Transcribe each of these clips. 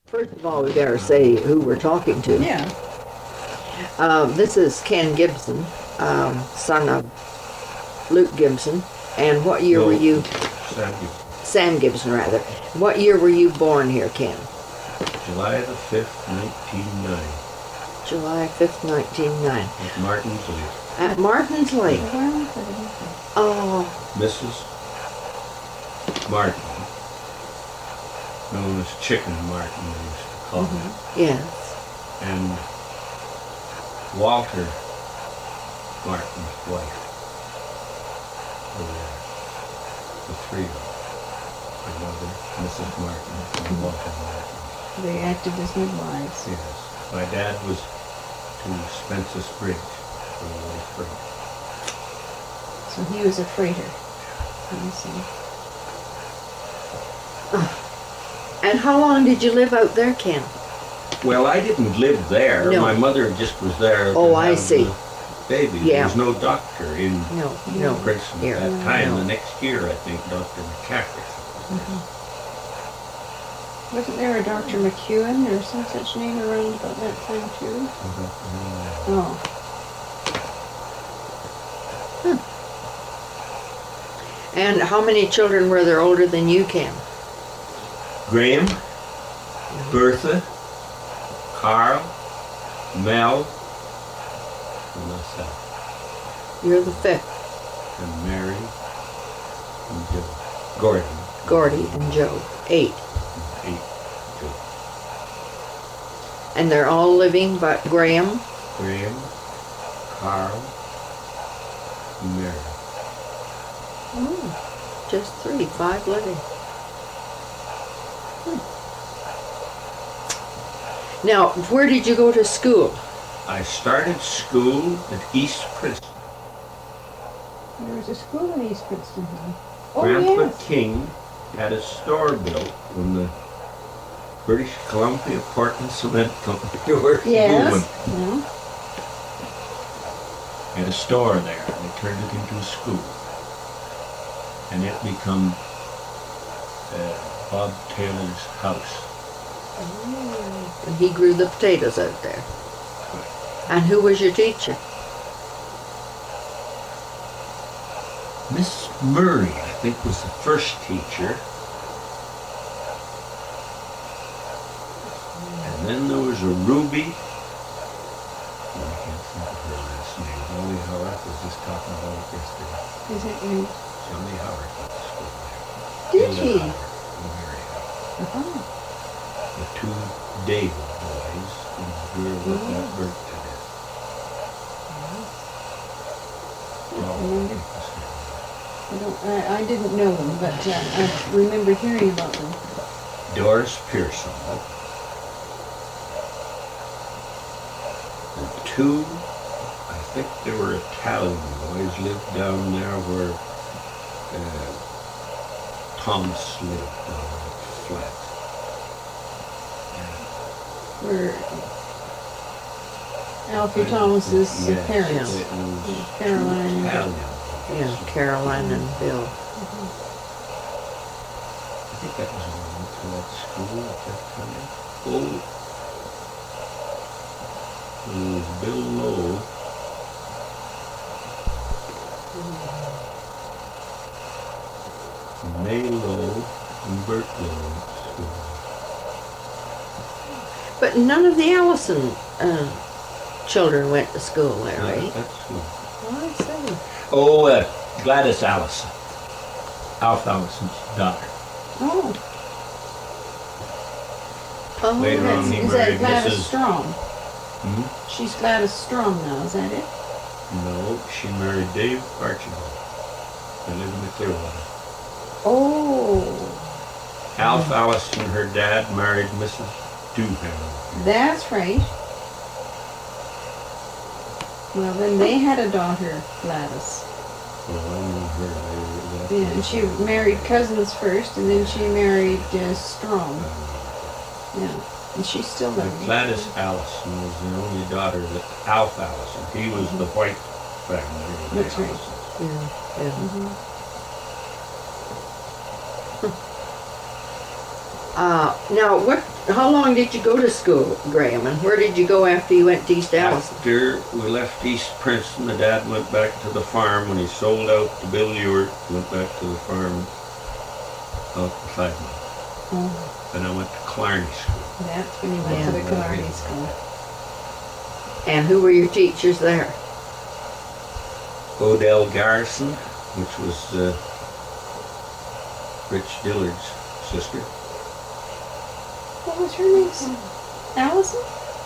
First of all, we better say who we're talking to. Yeah. This is Ken Gibson, son of Luke Gibson. And what year were you? Sam Gibson. Sam Gibson, rather. What year were you born here, Ken? July the 5th, 1909. July 5th, 1909. At Martin's Lake. At Martin's Lake. Oh, Mrs. Martin, known as Chicken Martin, they used to call him. yes. And Walter Martin's wife. The three of them. My mother, Mrs. Martin, and Walter Martin. They acted as midwives. Yes. My dad was to Spence's Bridge for the light freight. So he was a freighter. I see. And how long did you live out there, Ken? Well, I didn't live there. No. My mother just was there. Oh, to I have see. the baby. Yeah. There was no doctor in No. Princeton Here. at that time. No. The next year, I think, Dr. McCaffrey. Wasn't there a Dr. McEwen or some such name around about that time too? Oh. And how many children were there older than you, Ken? Graham, Bertha, Carl, Mel, and myself, You're the fifth. and Mary, and Joe. Gordon. Gordy and Joe. 8. 8. Joe. And they're all living, but Graham. Graham, Carl, and Mary. Oh, just 3, 5 living. Now, where did you go to school? I started school at East Princeton. There was a school in East Princeton. Oh, Grandpa yes. King had a store built when the British Columbia Portland Cement Company were booming. Yes. Yeah. Had a store there, and they turned it into a school. And it became Bob Taylor's house. And he grew the potatoes out there. And who was your teacher? Miss Murray, I think, was the first teacher. And then there was a Ruby. I can't think of her last name. Johnny Howard was just talking about it yesterday. Is that you? Johnny Howard went to school there. Did Hilda he? Howard and Mary Howard. Oh. The two David boys and the girl that got burnt to death. Remember? I didn't know them, but I remember hearing about them. Doris Pearsall. And 2, I think they were Italian boys, lived down there where Thomas lived down that flat. Were Alfie Thomas's Yes, parents, it was Caroline. Italian. Yeah, Caroline and Bill. I think that was when I went to that school at that time. Oh, it was Bill Lowe. May Lowe and Bert Lowe at school. But none of the Allison children went to school there, Not right? at that school. Oh, I see. Oh, Gladys Allison. Alf Allison's daughter. Oh, Oh, Later on, he is that married Gladys Mrs. Strong? Hmm? She's Gladys Strong now, is that it? No, she married Dave Archibald. They lived in the Clearwater. Oh, Alf Allison, her dad, married Mrs. Doohan. that's right. Well, then they had a daughter, Gladys. Well, I know her. Yeah, and she married Cousins first, and then she married Strong. Yeah, and she's still But living. Gladys Allison was the only daughter that Alf Allison. He was the white family. of the That's right. Allisons. Yeah, yeah. Now, how long did you go to school, Graham, and where did you go after you went to East Allison? After we left East Princeton, the dad went back to the farm. When he sold out to Bill Ewart, went back to the farm out beside me. Oh, Then I went to Clarny School. that's when you went to the Clarity School. And who were your teachers there? Odell Garrison, which was Rich Dillard's sister. What was her name? Allison?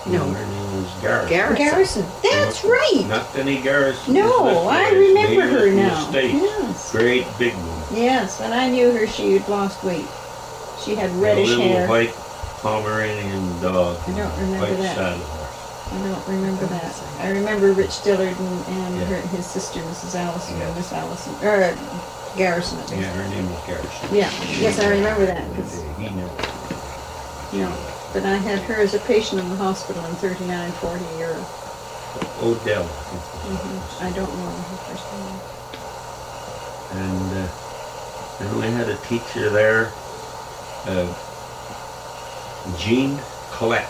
No. Her name was Garrison. Garrison. That's right. Not Denny Garrison. No, I remember her now. Yes. Great big woman. Yes, when I knew her, she had lost weight. She had reddish a little hair. white Pomeranian dog. I don't remember white that. saddle horse. I don't remember that. I remember Rich Dillard and Yeah. his sister, Mrs. Allison, Yeah. or Miss Allison, or Garrison, I think. Yeah, her name was Garrison. Yeah, yes, I remember that. 'Cause, He never. but I had her as a patient in the hospital in 39, 40 years. Odell. I don't know her first name. And then we had a teacher there, Jean Collette.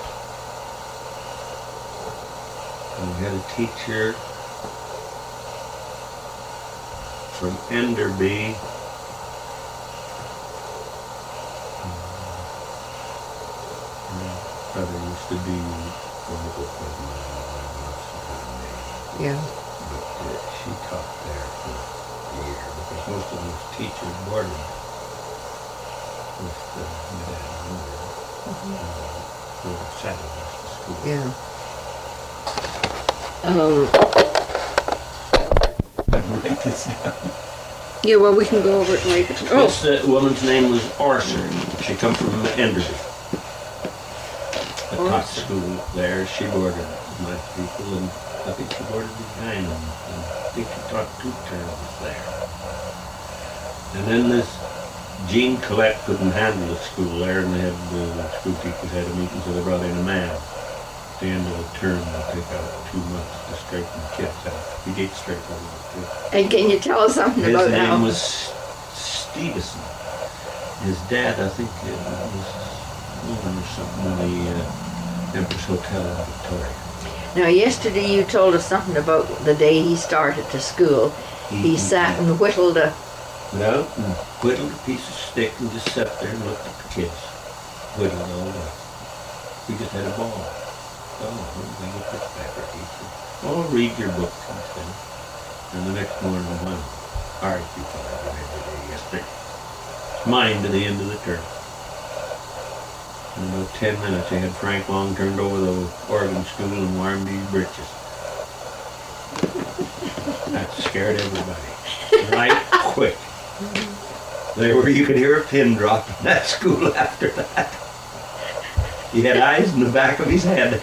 And we had a teacher from Enderby. My brother used to be wonderful with my name. Yeah. But she taught there for a year because most of those teachers boarded with my dad and mother for Saturdays to school. Yeah. I'd write this down. Yeah, well, we can go over it later. Oh, This woman's name was Orser. She come from Enderby. I taught Orser. school there. She boarded my people, and I think she boarded the Diamond. And I think she taught 2 terms there. And then this Jean Collette couldn't handle the school there, and they had the school teachers had a meeting, so they brought in a man. At the end of the term, they take out 2 months to straighten the kids out. He did straighten them out. and can you tell us something His about name how? was Stevenson. His dad, I think, was owner or something in the Empress Hotel in Victoria. Now, yesterday you told us something about the day he started to school. He sat and whittled a. Well, whittled a piece of stick and just sat there and looked at the kids. Whittled all day. We just had a ball. Oh, we get this back or teacher. Oh, read your book instead. And the next morning, well, all right, you thought I did every day yesterday. It's mine to the end of the term. In about 10 minutes, I had Frank Long turned over the organ stool and warmed his britches. That scared everybody. Right quick. You could hear a pin drop in that school after that. He had eyes in the back of his head.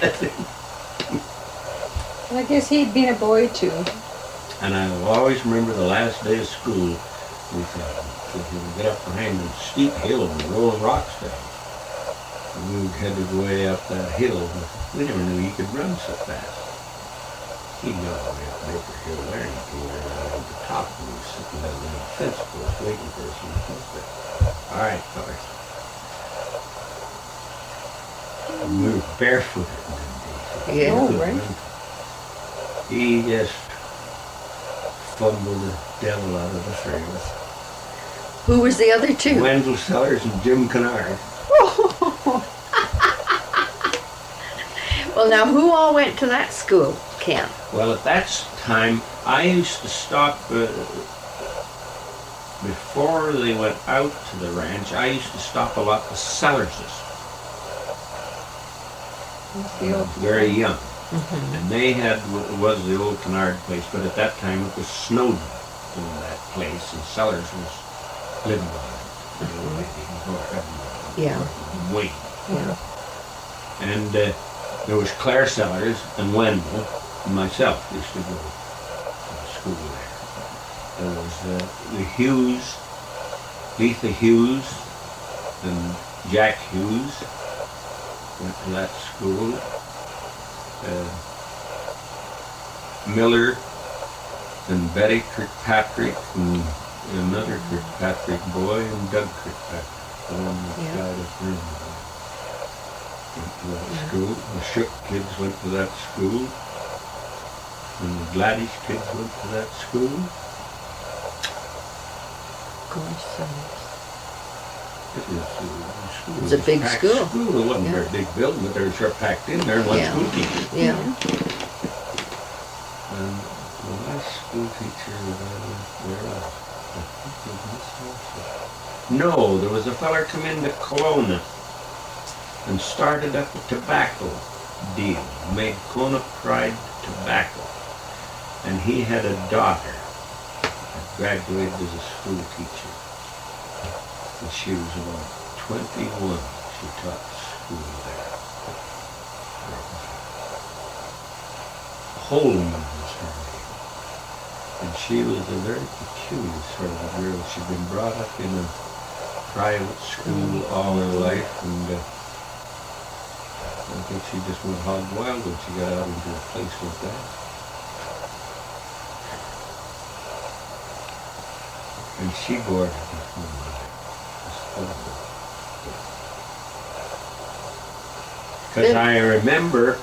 I guess he'd been a boy too. And I'll always remember the last day of school. We would get up behind a steep hill and rolling rocks down. And we headed way up that hill, but we never knew he could run so fast. He'd go all the way up Baker Hill there, and he came right over the top, and he was sitting down on the fence post waiting for us in the fence there. All right, fellas. And we were barefooted in them days. Yeah. Oh, right. He just fumbled the devil out of the 3 of us. Who was the other 2? Wendell Sellers and Jim Kennard. Well, now, who all went to that school, Ken? Well, at that time, I used to stop, before they went out to the ranch, I used to stop a lot with Sellerses. Very young. And they had, was the old Kennard place, but at that time it was Snowden in that place, and Sellers was living on it. Yeah. Wait. Yeah. And there was Claire Sellers and Wendell and myself used to go to school there. There was the Hughes, Letha Hughes and Jack Hughes went to that school. Miller and Betty Kirkpatrick and another Kirkpatrick boy and Doug Kirkpatrick. the one that Yeah. died of grandmother. Went to that school. The Shook kids went to that school. And the Gladys kids went to that school. Gosh, so It was a school. It's a big packed school. It wasn't a Yeah. very big building, but they were sure packed in there, one Yeah. school teacher. yeah. And the last school teacher that I was there, I think it was Miss Wilson. No, there was a feller come into Kelowna and started up a tobacco deal, made Kelowna Pride Tobacco. And he had a daughter that graduated as a school teacher. And she was about 21. She taught school there. Holman was her name. And she was a very peculiar sort of a girl. She'd been brought up in a private school all her life, and I think she just went hog wild when she got out into a place like that. And she boarded with my mother. Because I remember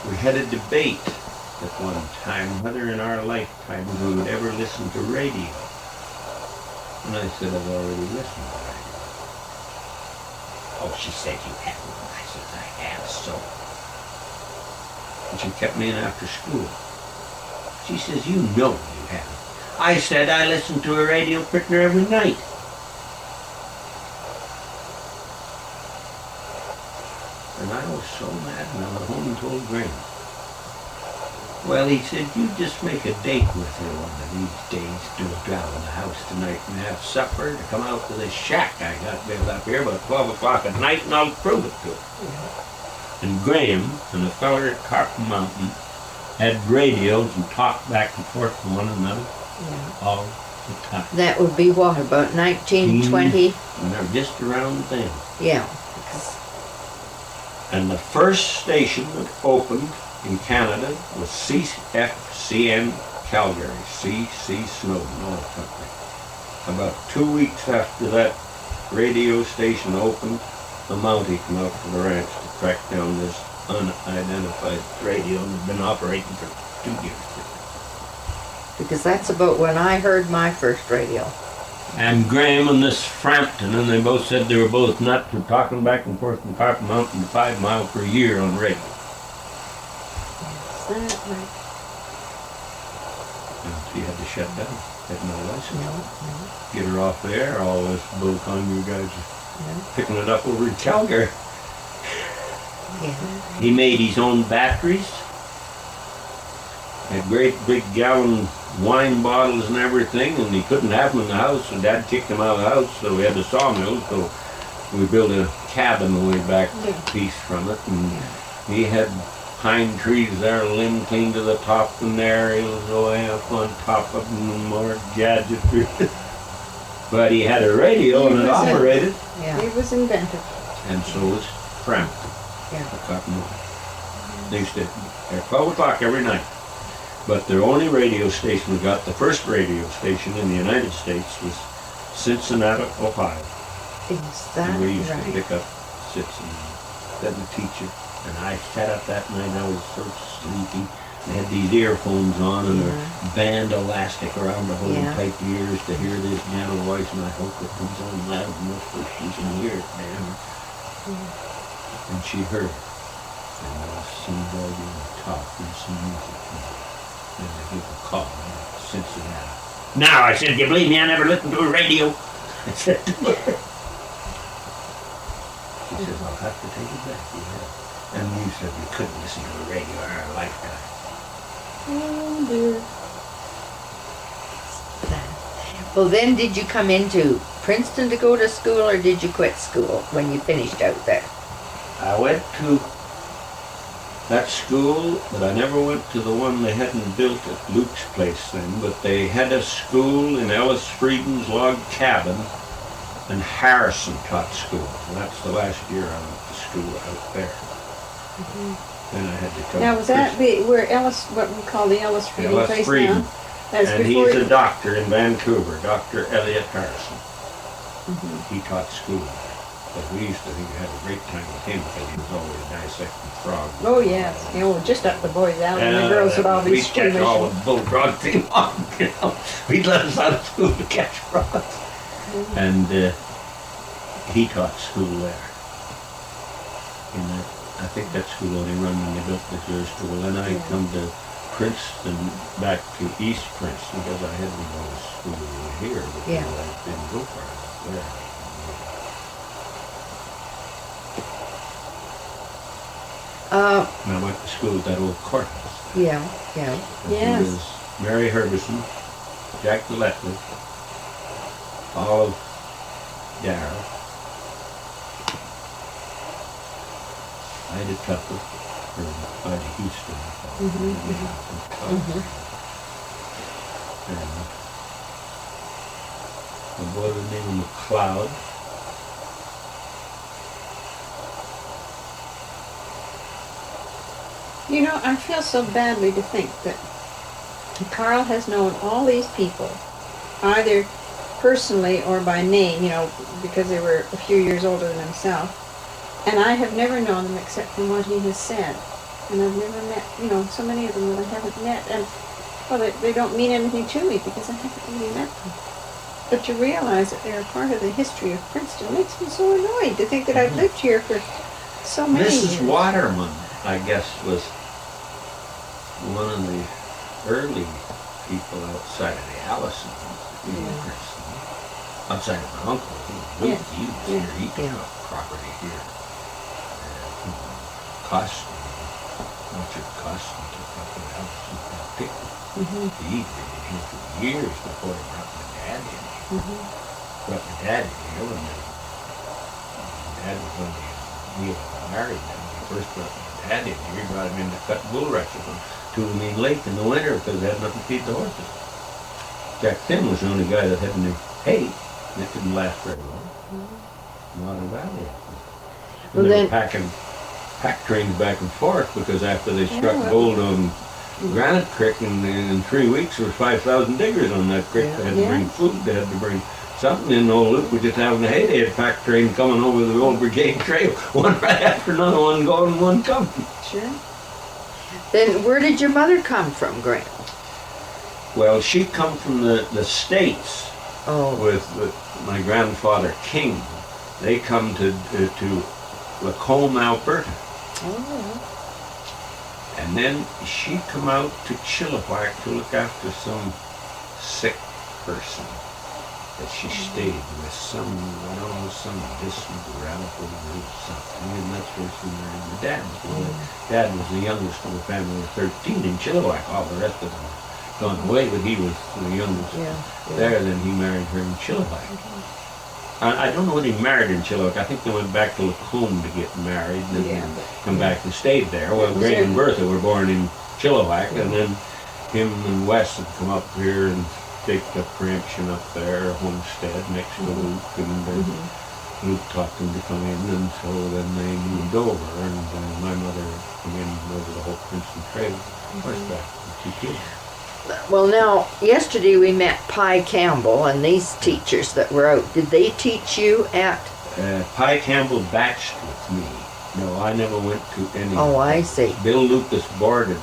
we had a debate at one time whether in our lifetime we would ever listen to radio. And I said, I've already listened to radio. Oh, she said you haven't. I said, I have, so. And she kept me in after school. She says, you know you haven't. I said I listened to a radio pretty near every night. And I was so mad when I went home and told Graham. Well, he said, you just make a date with her one of these days to go down to the house tonight and have supper to come out to this shack I got built up here about 12 o'clock at night, and I'll prove it to her. And Graham and the feller at Carpenter Mountain had radios and talked back and forth to one another all the time. That would be what, about 1920? And they're just around then. Yeah. And the first station that opened in Canada was CFCN Calgary, C.C. Snowden Oil Company. About 2 weeks after that radio station opened, the Mountie came out to the ranch to track down this unidentified radio and had been operating for 2 years. Because that's about when I heard my first radio. And Graham and this Frampton, and they both said they were both nuts for talking back and forth from Carpenter Mountain to 5 Mile per year on radio. Is that right? And she had to shut down, had no license. No. Get her off the air, all this both on you guys are picking it up over in Calgary. Yeah. He made his own batteries, had great big gallon wine bottles and everything, and he couldn't have them in the house, so Dad kicked him out of the house, so we had the sawmill, so we built a cabin the way back a piece from it, and he had pine trees there, limb clean to the top, and there he was way up on top of them, and more gadgetry. But he had a radio and it operated, Yeah. He was inventive. and so was Frampton. Yeah. They used to at 12 o'clock every night. But the only radio station we got, the first radio station in the United States, was Cincinnati, Ohio. Is that And we used to right? pick up Cincinnati. Then the teacher. And I sat up that night, I was so sleepy. They had these earphones on and a band elastic around the whole tight ears to hear this gentle voice, and I hope it comes on loud enough so she can hear it, man. And she heard it. And there was somebody talk and some music. And they gave a call in Cincinnati. Now, I said, you believe me, I never listened to a radio. I said to her. She says, I'll have to take it back, yeah. And you said we couldn't listen to a radio in our lifetime. Oh dear. Well, then did you come into Princeton to go to school, or did you quit school when you finished out there? I went to that school, but I never went to the one they hadn't built at Luke's place then, but they had a school in Ellis Frieden's log cabin, and Harrison taught school. And that's the last year I went to school out there. Then I had to come Now to was that Princeton. where Ellis, what we call the Ellis Frieden Ellis place Frieden. now? That's And before he's a doctor in Vancouver, Dr. Elliot Harrison. He taught school there. But we used to have a great time with him because he was always dissecting frogs. Oh, yes. You know, just up the boys' alley, and the girls would all be we'd catch squeamish. all the bullfrog thing on, you know. We'd let us out of school to catch frogs. And he taught school there. In that, I think that school only run when they built the Jewish school. Then I come to Princeton, back to East Princeton, because I had to go to school here, but I didn't go far enough there. And I went to school at that old courthouse. Yeah. Yes. It was Mary Herbison, Jack Letley, Olive Darrow, Ida Tupper, or Ida Houston, and a boy by the name of McLeod. You know, I feel so badly to think that Carl has known all these people, either personally or by name, you know, because they were a few years older than himself, and I have never known them except from what he has said. And I've never met, you know, so many of them that I haven't met, and, well, they don't mean anything to me because I haven't really met them. But to realize that they're a part of the history of Princeton makes me so annoyed to think that I've lived here for so many years. Mrs. Waterman, I guess, was one of the early people outside of the Allisons in Princeton. Outside of my uncle, he was here. He took property here. Richard Costin took up the Allison Picnic. He did it here for years before he brought my dad in. Brought my dad in here when my dad was only married then. When he first brought my dad in here, he brought him in to cut bull rushes on Tulameen Lake in the winter because they had nothing to feed the horses. Jack Thin was the only guy that had any hay. And it didn't last very long. Not a valley. Well, And they then- were packing pack trains back and forth because after they struck gold on Granite Creek in 3 weeks there was 5,000 diggers on that creek. They had to bring food, they had to bring something in. Old Luke was just having a heyday. A pack train coming over the old Brigade Trail, one right after another, one going and one coming. Sure. Then where did your mother come from, Grant? Well, she come from the States Oh. with my grandfather King. They come to Lacombe, Alberta. Oh. And then she come out to Chilliwack to look after some sick person that she stayed with, some distant relative or something, and that's where she married my dad. Dad was the youngest of the family of 13 in Chilliwack. All the rest of them gone away, but he was the youngest there. Then he married her in Chilliwack. I don't know when he married in Chilliwack. I think they went back to Lacombe to get married, and then come back and stayed there. Well, Greg and Bertha were born in Chilliwack, and then him and Wes had come up here and taken up preemption up there, a homestead next to Luke, and Luke taught them to come in, and so then they moved over, and my mother came in over the whole Princeton Trail, horseback, with 2 kids. Well, now, yesterday we met Pye Campbell and these teachers that were out. Did they teach you at... Pye Campbell batched with me. No, I never went to any. Oh, I see. Bill Lucas boarded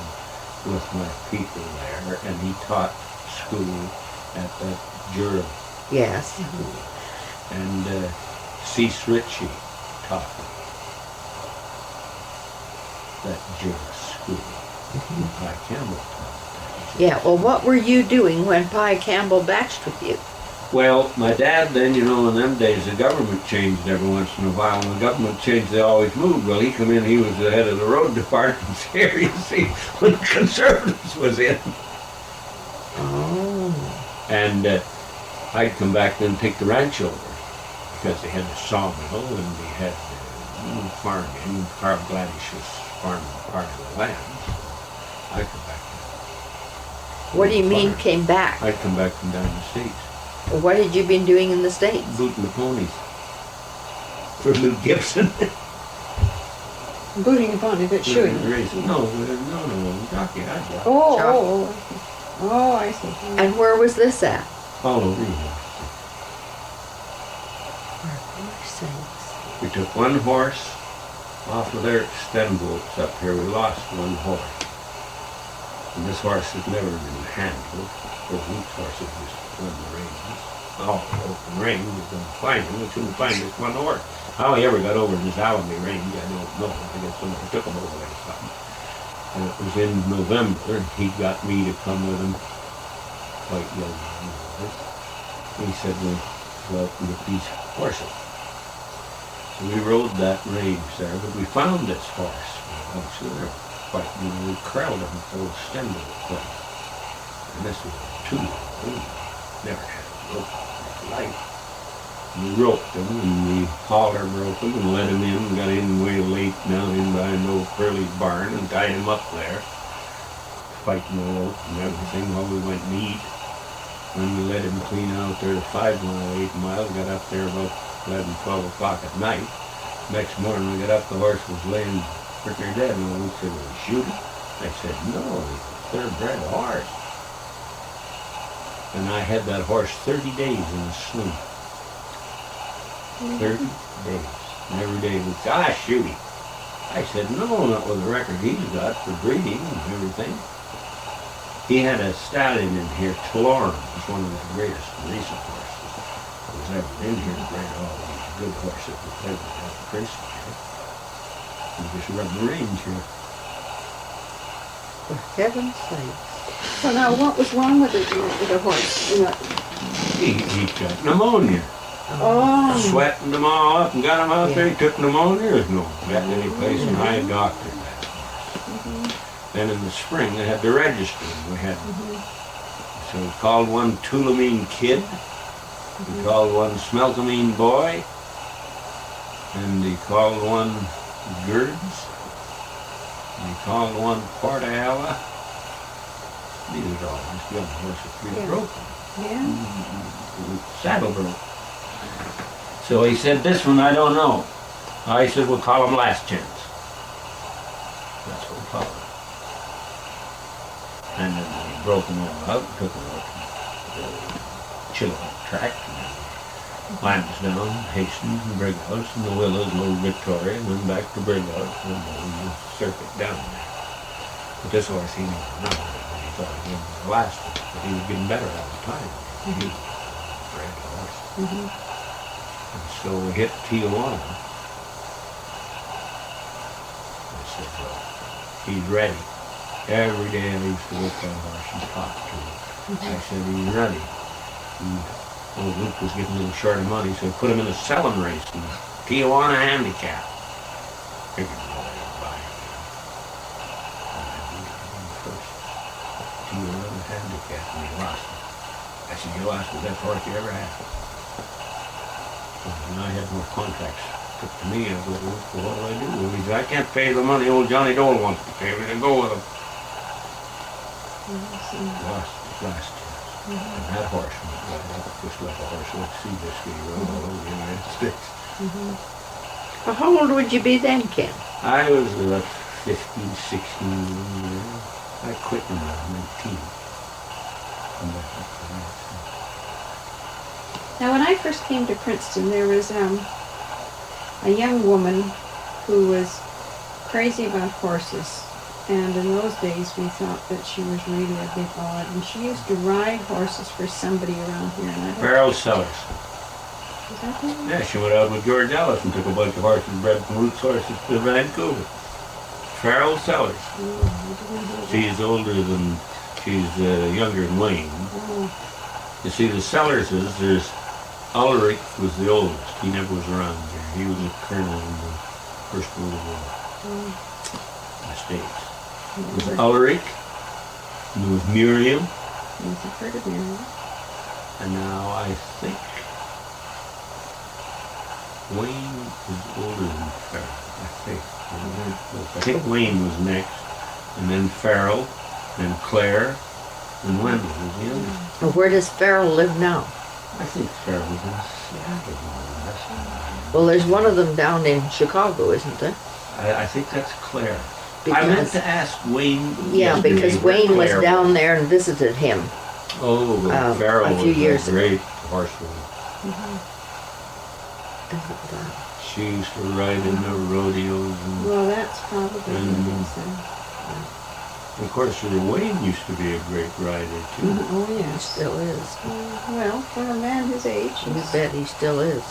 with my people there, and he taught school at that Jura Yes. school. And Cease Ritchie taught that Jura school. Pye Campbell taught. Yeah, well, what were you doing when Pye Campbell batched with you? Well, my dad then, you know, in them days, the government changed every once in a while. When the government changed, they always moved. Well, he come in, he was the head of the road department here, you see, when the Conservatives was in. Oh. And I'd come back then and take the ranch over, because they had the sawmill, and they had farming. Carl Gladish was farming part of the land. I'd come back. What do you mean came back? I'd come back from down the States. What had you been doing in the States? Booting the ponies. For Luke Gibson. Booting upon it, shoeing. No, jockey, I jockey. Oh, I see. And where was this at? All over here. We took one horse off of their steamboats up here. We lost one horse. And this horse has never been handled. Those Luke's horses just run the ranges. Oh, open range, we couldn't find him. We couldn't find this one horse. How he ever got over this Alamy range, I don't know. I guess somebody took him over there or something. And it was in November. He got me to come with him, quite young. He said, well, go out and get these horses. So we rode that range there, but we found this horse. Obviously, they're quite, we crowded him to the steamboat place. And this was two. We never had a rope like life. We roped him, and we collar broke him and let him in. We got in way late down in by an old Curly's barn and tied him up there, fighting the rope and everything while we went and eat. Then we let him clean out there to 5 mile, 8 miles, got up there about 11, 12 o'clock at night. Next morning we got up, the horse was laying freaking dead, and we said, well, shoot him? I said, no, he's a thoroughbred horse. And I had that horse 30 days in the slough. 30 days. And every day we'd say, shoot him. I said, no, not with the record he's got for breeding and everything. He had a stallion in here, Tloran, was one of the greatest recent horses that was ever in here. Bred all these good horses that ever had the Princeton here. He just run the range here. For heaven's sake. So now, what was wrong with the horse? You know, He got pneumonia. oh, Sweating them all up and got him out there. He took pneumonia. There's no getting any place, and I doctored that horse. Then in the spring they had to register him. We had, so we called one Tulamine Kid, we called one Smeltamine Boy, and he called one Girds, and he called one Portayala. These are all just young horses, pretty broken. yeah. Saddle broke. So he said, this one I don't know. I said, we'll call him Last Chance. That's what we called him. And then we broke them all out, took them out to the Chilliwack track, and Lansdowne, Hastings, and Brighouse, and the Willows, and Old Victoria, and then back to Brighouse, and then the circuit down there. But this horse, he never remembered it when he thought he was the last one, but he was getting better all the time. He was a great horse. And so we hit Tijuana. I said, well, he's ready. Every day I used to work that horse and talk to him. I said, he's ready. And old Luke was getting a little short of money, so he put him in a selling race in Tijuana Handicap. Figured nobody would buy him. And I beat him first. Tijuana Handicap, and he lost him. I said, you lost the best horse you ever had. And I had more contracts put to me. I go, well, what do I do? He said, I can't pay the money old Johnny Dole wants to pay me to go with him. Lost his last chance. And that horse went right up, just like a horse like Seabiscuit run all over the United States. Well, how old would you be then, Ken? I was about 15, 16 years. I quit when I was 19. Come back up to that. Now, when I first came to Princeton, there was a young woman who was crazy about horses. And in those days, we thought that she was really a bit odd. And she used to ride horses for somebody around here. And I don't, Farrell Sellers. is that her? Yeah, she went out with George Ellis and took a bunch of horses bred from Ruth's horses to Vancouver. Farrell Sellers. She's older than, she's younger than Wayne. You see, the Sellerses, there's Ulrich was the oldest. He never was around here. He was a colonel in the First World War in the States. There was Ulrich, and there was Miriam, Yes, I've heard of Miriam. and now I think Wayne is older than Farrell. I think Wayne was next, and then Farrell, then Claire, and Wendell was the youngest. Well, where does Farrell live now? I think Farrell was in Seattle. Well, there's one of them down in Chicago, isn't there? I think that's Claire. Because, I meant to ask Wayne. yeah, yesterday because where Wayne was Claire down there and visited him. Oh, well, Farrell a few was years a ago. great horseman. She used to ride in the rodeos and Well, that's probably Mm. Gibson. of course Wayne used to be a great rider too. Oh, He yes. still is. Well, for a man his age, You bet he still is.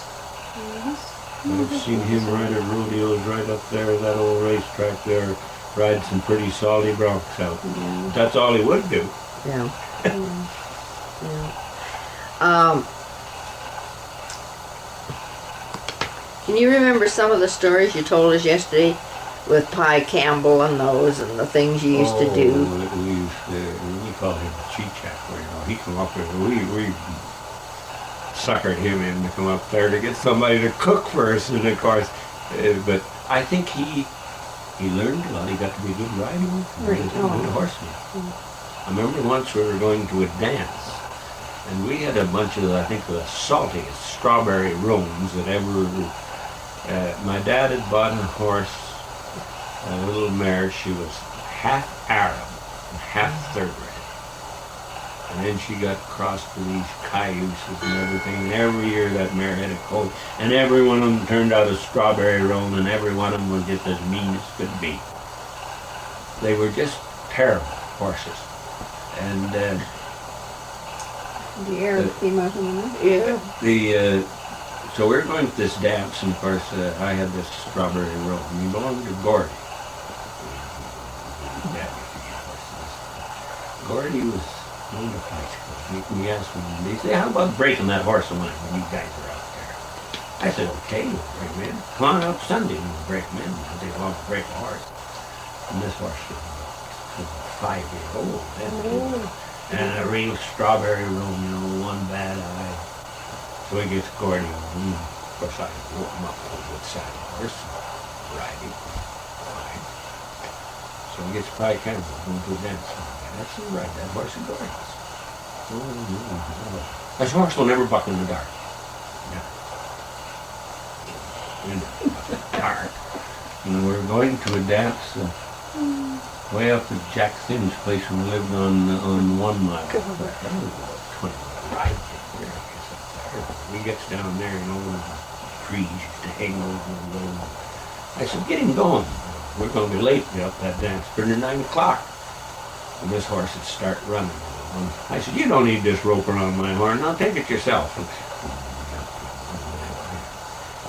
I've seen him ride at rodeos right up there at that old racetrack there, ride some pretty solid broncs out. Yeah. That's all he would do. Yeah. Yeah. Yeah. Can you remember some of the stories you told us yesterday with Pye Campbell and those and the things you used to do? We call him a cheat-chack. He come up there, we suckered him in to come up there to get somebody to cook for us, and of course, but I think he learned a lot. He got to be a good rider, Right. a good horseman. I remember once we were going to a dance, and we had a bunch of, I think, the saltiest strawberry roans that ever. My dad had bought a horse, a little mare. She was half Arab and half thoroughbred. And then she got crossed with these cayuses and everything. And every year that mare had a colt. And every one of them turned out a strawberry roan, and every one of them was just as mean as could be. They were just terrible horses. And The Arab came out in the night. Yeah. so we were going to this dance, and of course I had this strawberry roan. And he belonged to Gordy. Gordy was going to high school. He asked me, he said, how about breaking that horse of mine when you guys are out there? I said, okay, we'll break him in. Come on out Sunday and we'll break him in. I'll take long to break a horse. And this horse was 5-year-old then. And a real strawberry roan, one bad eye. So he gets Gordy on. Of course, I woke him up on a good saddle horse, riding. Fine. So he gets Pye Campbell going to a dance. That's all right, that horse is Gordy's. That horse will never buck in the dark. Never. In the dark. And we're going to a dance way up at Jack Thinn's place when we lived on 1 mile. That was about 20-mile ride. He gets down there and all the trees used to hang over and go. I said, get him going. We're going to be late to get up that dance. It's 9 o'clock. And this horse would start running. And I said, you don't need this rope around my horn. Now take it yourself.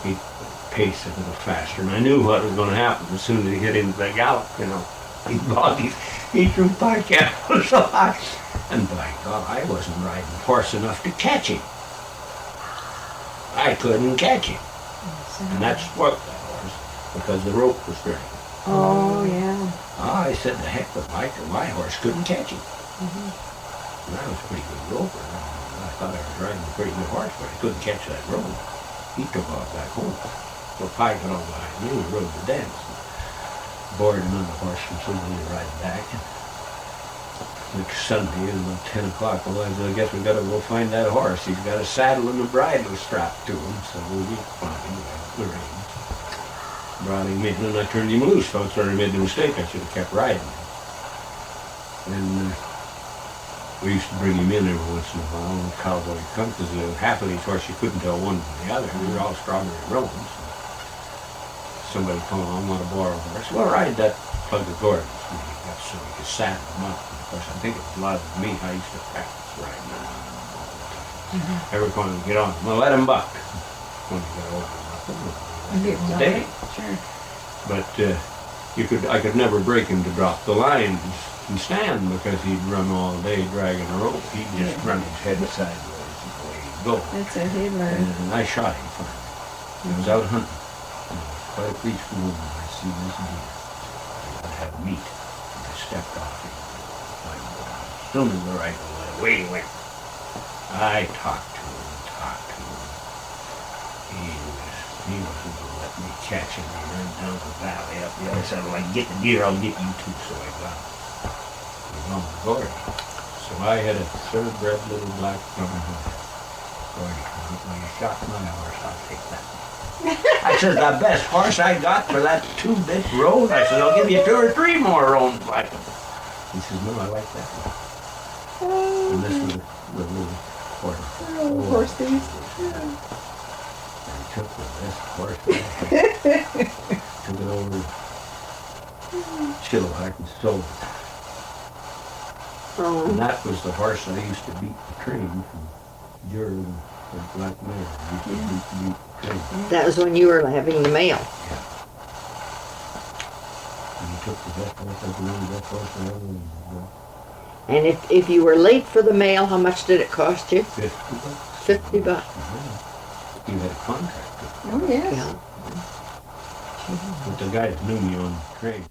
And he'd pace a little faster. And I knew what was going to happen as soon as he hit into the gallop, He threw Pye Campbell so high. And by God, I wasn't riding horse enough to catch him. I couldn't catch him. And that spoiled that horse because the rope was dragging. Oh, yeah. I said, the heck with my horse couldn't catch him. And I was a pretty good roper. I thought I was riding a pretty good horse, but I couldn't catch that rope. He took off back home. So Pye got on behind me and rode the dance. Boarded another horse from somebody to ride back. And next Sunday, it was about 10 o'clock. Well, I said, I guess we got to go find that horse. He's got a saddle and a bridle strapped to him. So we found him with the reins. Brought him in, and I turned him loose. So I sort of made the mistake. I should have kept riding him. And we used to bring him in every once in a while on cowboy come, because half of these horses you couldn't tell one from the other. They were all strawberry roans. Somebody come along, want to borrow a horse. Well, ride that Plug of Gordon's. So we could saddle him up. And of course, I think it was a lot of me. I used to practice riding him all the time. Every time we get on, well, let him buck. When you got over day. Sure. But I could never break him to drop the lines and stand, because he'd run all day dragging a rope. He'd just run his head sideways the way he'd go. That's it, he'd learn. And I shot him fine. I was out hunting. And I was quite a peaceful woman. I see this deer. I had meat. And I stepped off him. As soon as the rifle went, away he went. I talked to him. He wasn't going to let me catch him. He ran down the valley up the other side. Like, get the deer, I'll get you too. So I got him. He was on the Gordy. So I had a thoroughbred little black German horse. Gordy, when you shot my horse, I'll take that. I said, the best horse I got for that 2-bit road. I said, I'll give you 2 or 3 more roans like him. He says, no, I like that one. And this was the little horse. Horse thieves. Yeah. And took the best horse. Took it over Chilliwack and sold it. Oh. And that was the horse I used to beat the train from Jordan and Black Mare. I used to beat the train. That was when you were having the mail. And he took the best horse I could own, the best horse I ever owned. And if you were late for the mail, how much did it cost you? $50. $50. Yeah. You had a contract with Oh, yes. Yeah. But the guys knew me on the train.